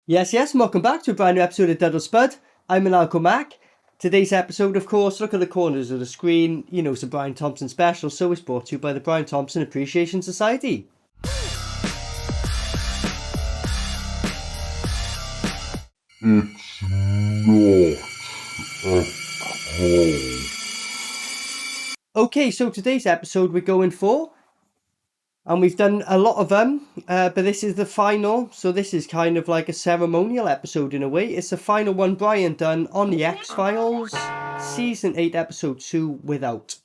Yes, and welcome back to a brand new episode of DUD SPUD. I'm Maniacal Mac. Today's episode, of course, look at the corners of the screen. You know, it's a Brian Thompson special, so it's brought to you by the Brian Thompson Appreciation Society. It's not a call. Okay, so today's episode we're going for, and we've done a lot of them, but this is the final, so this is kind of like a ceremonial episode in a way. It's the final one Brian done on the X-Files, Season 8, Episode 2, Without.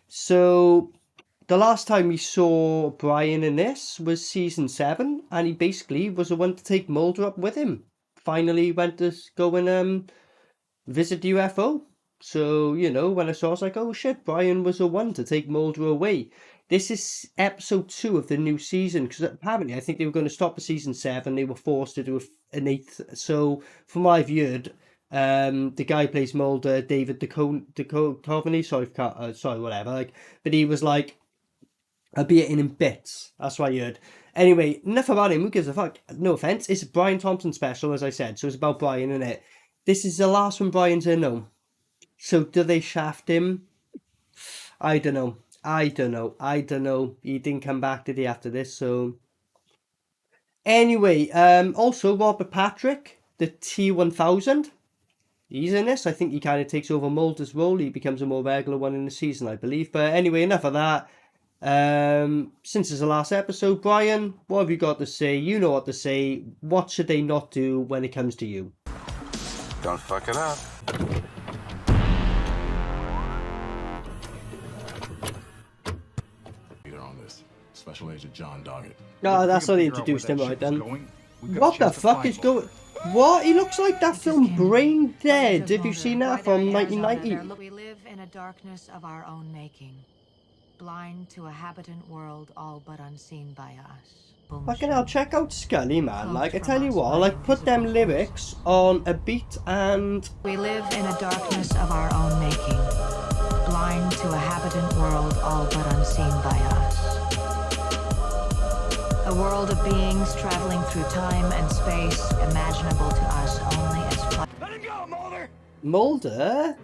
So, the last time we saw Brian in this was Season 7, and he basically was the one to take Mulder up with him. Finally went to go and visit the UFO. So, you know, when I saw it, I was like, oh shit, Brian was the one to take Mulder away. This is episode 2 of the new season, because apparently I think they were going to stop at season 7. They were forced to do an 8th. So, from what I've heard, the guy who plays Mulder, David Duchovny, sorry, whatever. Like, but he was like, I'll be eating in bits. That's what I heard. Anyway, enough about him. Who gives a fuck? No offense. It's a Brian Thompson special, as I said. So it's about Brian, isn't it? This is the last one Brian's in, no. So do they shaft him? I don't know. He didn't come back, did he, after this? So anyway, also Robert Patrick, the T-1000. He's in this. I think he kind of takes over Mulder's role. He becomes a more regular one in the season, I believe. But anyway, enough of that. Since it's the last episode, Brian, what have you got to say? You know what to say. What should they not do when it comes to you? Don't fuck it up. Special Agent John Doggett. No, that's how they introduced him right then. What the fuck is going... What? He looks like that film Brain Dead. Have you seen that from 1990? We live in a darkness of our own making. Blind to a habitant world all but unseen by us. Fucking hell, check out Scully, man. Like, I tell you what, like, put them lyrics on a beat and... We live in a darkness of our own making. Blind to a habitant world all but unseen by us. A world of beings traveling through time and space, imaginable to us only as... Let him go, Mulder! Mulder?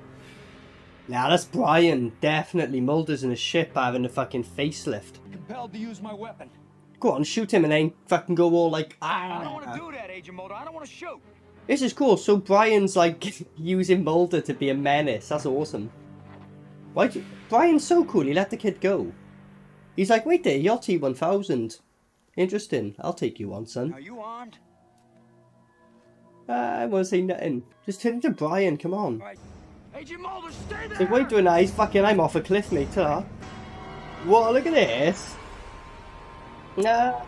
Nah, that's Brian. Definitely. Mulder's in a ship having a fucking facelift. Compelled to use my weapon. Go on, shoot him and then fucking go all like... Ah. I don't want to do that, Agent Mulder. I don't want to shoot. This is cool. So Brian's like using Mulder to be a menace. That's awesome. Brian's so cool. He let the kid go. He's like, wait there, you're T-1000. Interesting. I'll take you on, son. Are you armed? I won't say nothing. Just turn into Brian, come on. Right. Agent Mulder, stay there! Like, what are you doing now? He's fucking, I'm off a cliff, mate. Ta. What? Look at this. Nah.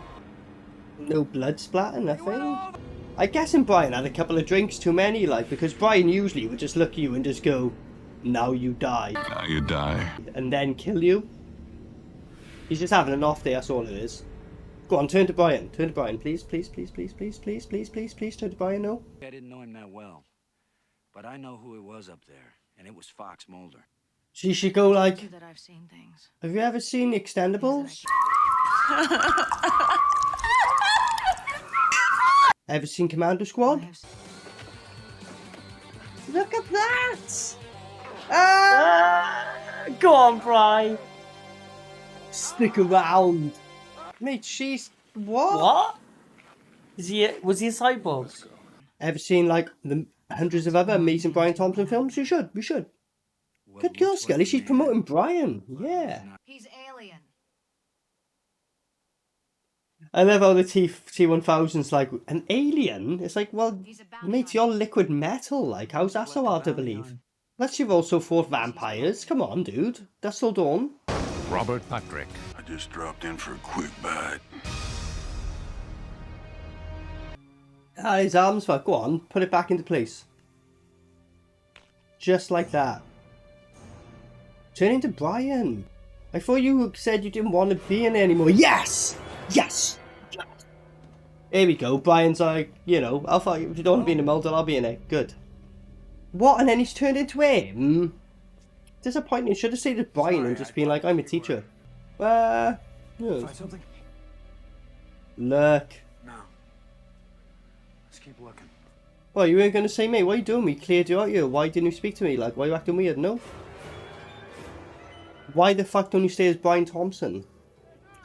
No blood splatter, nothing. I guess Brian had a couple of drinks too many, like, because Brian usually would just look at you and just go, now you die. Now you die. And then kill you. He's just having an off day, that's all it is. Go on, turn to Brian. Turn to Brian, please, please, please, please, please, please, please, please, please, turn to Brian, no? I didn't know him that well, but I know who it was up there, and it was Fox Mulder. So you should go like, That I've seen things. have you ever seen The Extendables? Ever seen Commando Squad? Look at that! Go on, Brian! Stick around! Mate, she's... What? Was he a cyborg? Ever seen, like, the hundreds of other amazing Brian Thompson films? You should, we should. Good girl, Scully, she's promoting Brian. Yeah. He's alien. I love how the T-1000's like, an alien? It's like, well, mate, you're liquid metal, like, how's that so hard to believe? Unless you've also fought vampires. Come on, dude. That's all done. Robert Patrick. I just dropped in for a quick bite. Ah, his arms back. Go on, put it back into place. Just like that. Turn into Brian. I thought you said you didn't want to be in it anymore. Yes! Yes! Here we go. Brian's like, you know, I'll fight you. If you don't want to be in the Mulder, I'll be in it. Good. What? And then he's turned into him? Disappointing. Should have stayed with Brian and just been like, I'm a teacher. No. Find something? Look. No. Let's keep looking. Well, you weren't gonna say, mate, what are you doing? We cleared you out here. Why didn't you speak to me? Like, why are you acting weird? No? Why the fuck don't you stay as Brian Thompson?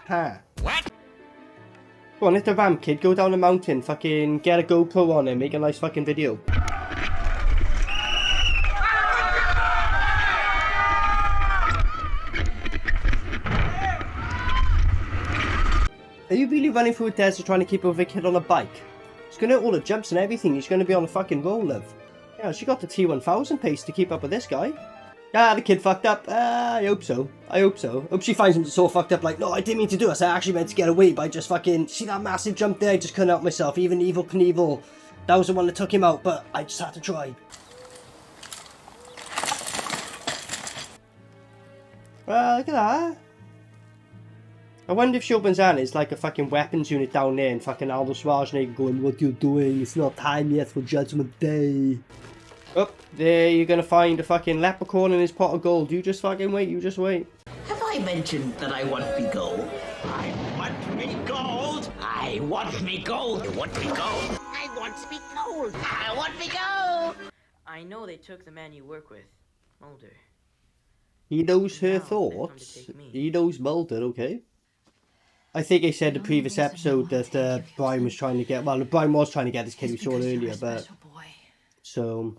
Ha. What? Go on, hit the ramp, kid. Go down the mountain. Fucking get a GoPro on it. Make a nice fucking video. Are you really running through a desert trying to keep up with a kid on a bike? He's gonna hit all the jumps and everything. He's gonna be on a fucking roll, love. Yeah, she got the T1000 pace to keep up with this guy. Ah, the kid fucked up. I hope so. I hope so. Hope she finds him so fucked up like, no, I didn't mean to do this. I actually meant to get away by just fucking... See that massive jump there? I just couldn't help myself. Even Evil Knievel. That was the one that took him out, but I just had to try. Look at that. I wonder if she opens that and it's like a fucking weapons unit down there and fucking Arnold Schwarzenegger going, what are you doing? It's not time yet for Judgment Day. Oh, there you're gonna find a fucking leprechaun in his pot of gold. You just fucking wait, you just wait. Have I mentioned that I want me gold? I want me gold! I want me gold! I want me gold! I want me gold! I want me gold! I know they took the man you work with, Mulder. He knows her Now they've come to thoughts. take me. He knows Mulder, okay? I think I said in the previous episode that Brian was trying to get... Well, Brian was trying to get this kid we saw earlier, but... So...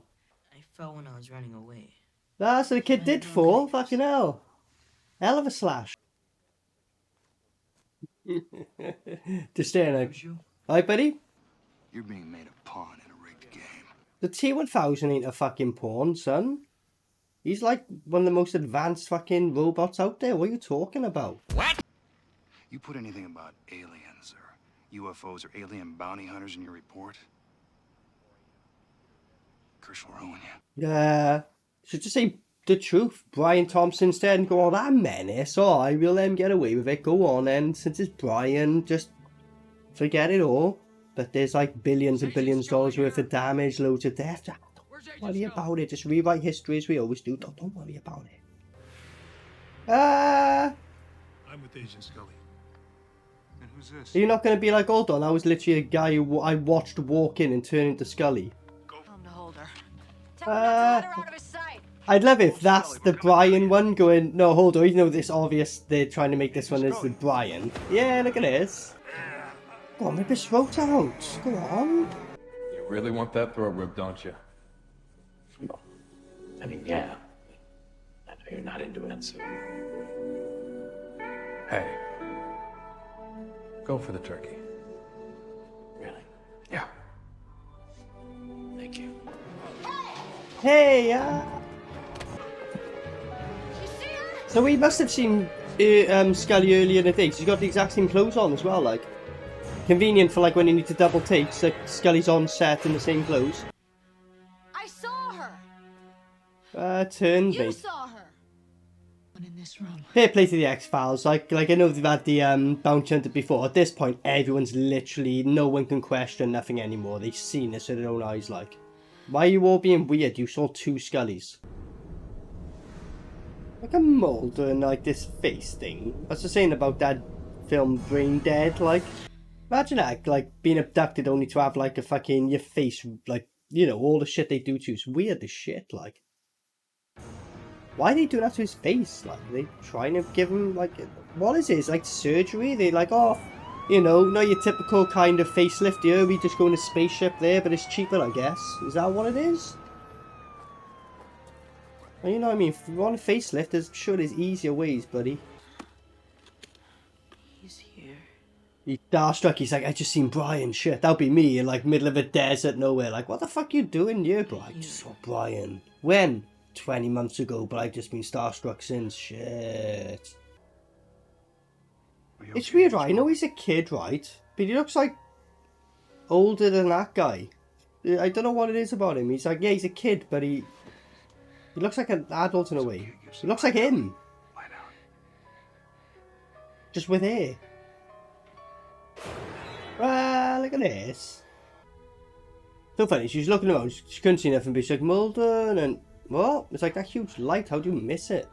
I fell when I was running away. That's what the kid did for. Fucking hell. Hell of a slash. Just staring at him. Alright, buddy? You're being made a pawn in a rigged game. The T1000 ain't a fucking pawn, son. He's like one of the most advanced fucking robots out there. What are you talking about? What? You put anything about aliens or UFOs or alien bounty hunters in your report? Chris will ruin you. Yeah. So just say the truth. Brian Thompson instead and go, oh, that menace. Oh, I will let him get away with it. Go on, and since it's Brian, just forget it all. But there's like billions and billions of dollars worth of damage, loads of death. Don't worry about it. Just rewrite history as we always do. Don't worry about it. I'm with Agent Scully. And who's this? Are you not going to be like, hold on, I was literally a guy who I watched walk in and turn into Scully? I'd love it if that's the Brian one going, no, hold on, you know this obvious, they're trying to make this one as the Brian. Yeah, look at this. Go on, rip his throat out. Go on. You really want that throat ripped, don't you? I mean, yeah. I know you're not into it, so... Hey. Go for the turkey. Really? Yeah. Thank you. Hey, So we must have seen Scully earlier in the day. She's got the exact same clothes on as well, like. Convenient for like when you need to double take, so Scully's on set in the same clothes. I saw her. Turn You mate. saw her. In this room. Fair play to the X-Files. Like I know they've had the bounty hunter before. At this point, everyone's literally, no one can question nothing anymore. They've seen this with their own eyes. Like, why are you all being weird? You saw two Scullys. Like a Mulder and like this face thing. That's the saying about that film Brain Dead. Like, imagine that, like being abducted only to have like a fucking your face, like, you know, all the shit they do to you. It's weird as shit. Like, why are they doing that to his face? Like, are they trying to give him like, what is it? It's like surgery. They like, oh, you know, not your typical kind of facelift here. We just go in a spaceship there, but it's cheaper, I guess. Is that what it is? Well, you know what I mean? If you want a facelift, there's sure there's easier ways, buddy. He's here. He's starstruck. He's like, I just seen Brian. Shit, that'll be me in like middle of a desert nowhere. Like, what the fuck you doing here, bro? I just saw Brian. When? 20 months ago, but I've just been starstruck since. Shit. It's weird, right? I know he's a kid, right? But he looks like older than that guy. I don't know what it is about him. He's like, yeah, he's a kid, but he looks like an adult in a way. He looks like him. Just with hair. Look at this. So funny, she's looking around, she couldn't see nothing, but she's like, Mulder, and what? It's like that huge light, how do you miss it?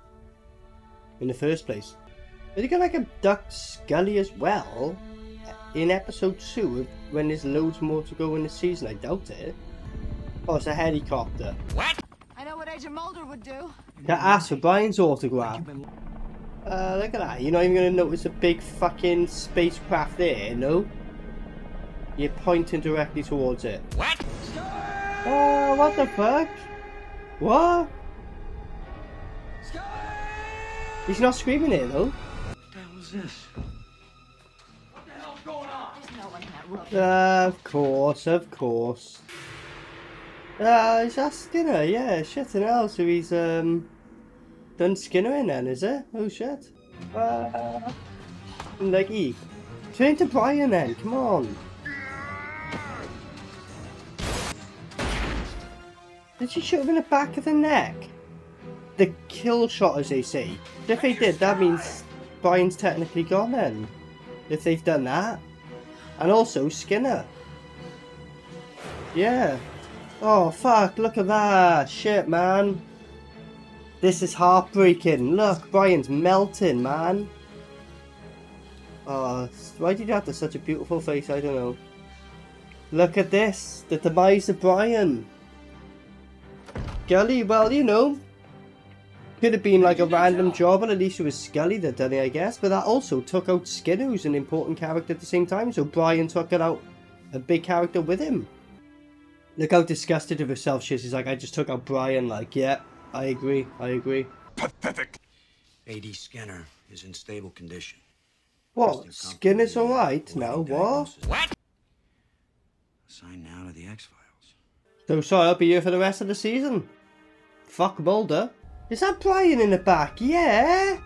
In the first place. Are they gonna like abduct Scully as well? in episode 2 when there's loads more to go in the season? I doubt it. Oh, it's a helicopter. What? I know what Agent Mulder would do. To ask for Brian's autograph. Look at that. You're not even going to notice a big fucking spacecraft there, no? You're pointing directly towards it. What? Oh, what the fuck? What? He's not screaming it, though. What the hell is this? What the hell's going on? There's no one in that room. Of course, of course. Is that Skinner? Yeah, shit and hell. So he's, done Skinner in then, is it? Oh shit. Leggy. Turn to Brian then, come on. Did she shoot him in the back of the neck? The kill shot, as they say. If they did, that means Brian's technically gone then. If they've done that. And also Skinner. Yeah. Oh fuck, look at that. Shit, man. This is heartbreaking. Look, Brian's melting, man. Oh, why did you have such a beautiful face? I don't know. Look at this. The demise of Brian. Scully, well, you know. Could have been like a random job, but at least it was Scully that done it, I guess. But that also took out Skinner, who's an important character at the same time. So Brian took it out a big character with him. Look how disgusted of herself she is. She's like, I just took out Brian. Like, yeah, I agree. I agree. Pathetic. A.D. Skinner is in stable condition. What? Skinner's alright now? What? What? Assigned now to the X-Files. So sorry, I'll be here for the rest of the season. Fuck Mulder. Is that Brian in the back? Yeah.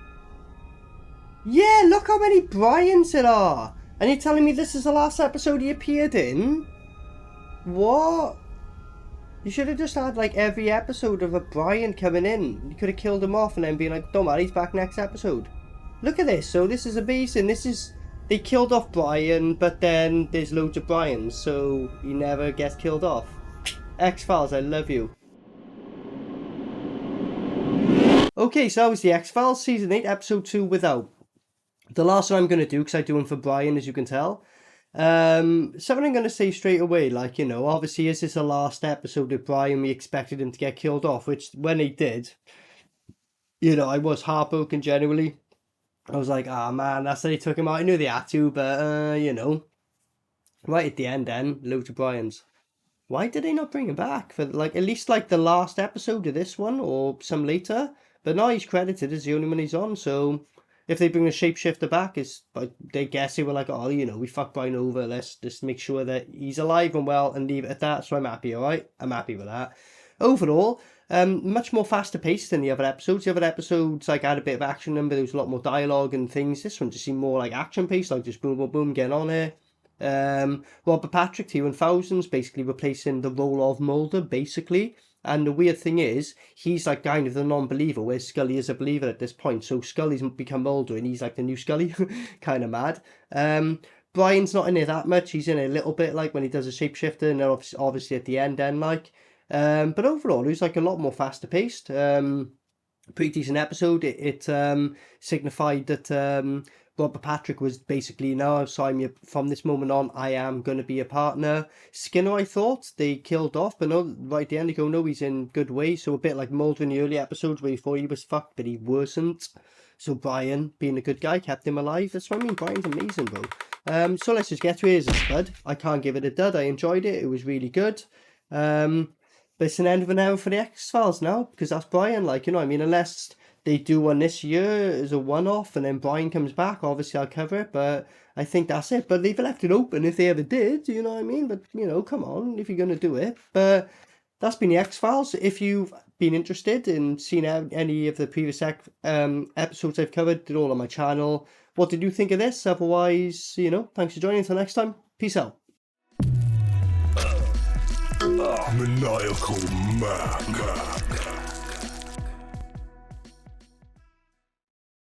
Yeah, look how many Brians there are. And you're telling me this is the last episode he appeared in? What? You should have just had like every episode of a Brian coming in. You could have killed him off and then been like, don't worry, he's back next episode. Look at this. So this is amazing. This is... They killed off Brian, but then there's loads of Brians, so he never gets killed off. X-Files, I love you. Okay, so that was the X-Files Season 8, Episode 2 Without. The last one I'm going to do, because I do one for Brian, as you can tell. Something I'm going to say straight away, like, you know, obviously is this the last episode of Brian? We expected him to get killed off, which when he did, you know, I was heartbroken genuinely. I was like, ah, man, that's how they took him out. I knew they had to, but, you know, right at the end then, loads of Brians. Why did they not bring him back for, like, at least, like, the last episode of this one or some later? But now he's credited as the only one he's on, so if they bring the shapeshifter back, it's like, they guess they were like, oh, you know, we fucked Brian over, let's just make sure that he's alive and well and leave it at that, so I'm happy, alright? I'm happy with that. Overall, much more faster paced than the other episodes. The other episodes, like, had a bit of action in, but there was a lot more dialogue and things. This one just seemed more like action paced, like just boom, boom, boom, getting on it. Robert Patrick, T-1000's basically replacing the role of Mulder, basically. And the weird thing is, he's like kind of the non-believer, whereas Scully is a believer at this point. So Scully's become Mulder and he's like the new Scully. Kind of mad. Brian's not in it that much. He's in it a little bit, like when he does a shapeshifter, and then obviously at the end then, like. But overall, it was like a lot more faster paced. Pretty decent episode. It signified that Robert Patrick was basically, now from this moment on, I am going to be a partner. Skinner, I thought they killed off, but no, right at the end they go, no, he's in good way. So a bit like Mulder in the early episodes where he thought he was fucked, but he wasn't. So Brian, being a good guy, kept him alive. That's what I mean. Brian's amazing, bro. So let's just get to it. Here's a SPUD. I can't give it a dud. I enjoyed it. It was really good. But it's an end of an hour for the X-Files now, because that's Brian, like, you know what I mean? Unless they do one this year as a one-off and then Brian comes back, obviously I'll cover it, but I think that's it. But they've left it open if they ever did, you know what I mean? But, you know, come on, if you're going to do it. But that's been the X-Files. If you've been interested in seeing any of the previous episodes I've covered, they're all on my channel. What did you think of this? Otherwise, you know, thanks for joining. Until next time, peace out. Maniacal Mac.